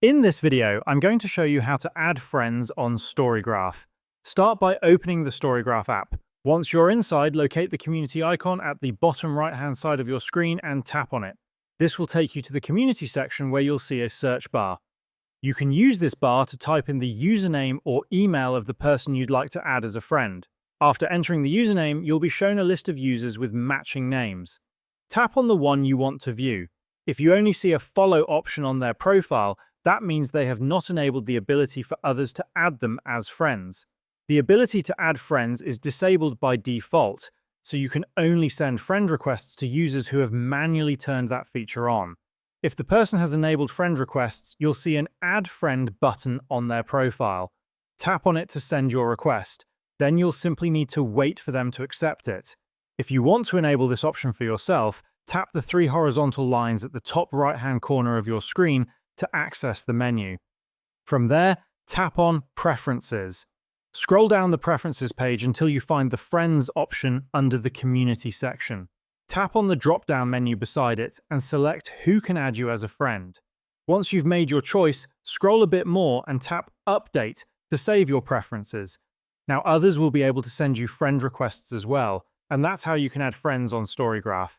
In this video, I'm going to show you how to add friends on StoryGraph. Start by opening the StoryGraph app. Once you're inside, locate the community icon at the bottom right-hand side of your screen and tap on it. This will take you to the community section where you'll see a search bar. You can use this bar to type in the username or email of the person you'd like to add as a friend. After entering the username, you'll be shown a list of users with matching names. Tap on the one you want to view. If you only see a follow option on their profile, that means they have not enabled the ability for others to add them as friends. The ability to add friends is disabled by default, so you can only send friend requests to users who have manually turned that feature on. If the person has enabled friend requests, you'll see an Add Friend button on their profile. Tap on it to send your request. Then you'll simply need to wait for them to accept it. If you want to enable this option for yourself, tap the three horizontal lines at the top right-hand corner of your screen to access the menu. From there, tap on Preferences. Scroll down the Preferences page until you find the Friends option under the Community section. Tap on the drop-down menu beside it and select who can add you as a friend. Once you've made your choice, scroll a bit more and tap Update to save your preferences. Now others will be able to send you friend requests as well, and that's how you can add friends on StoryGraph.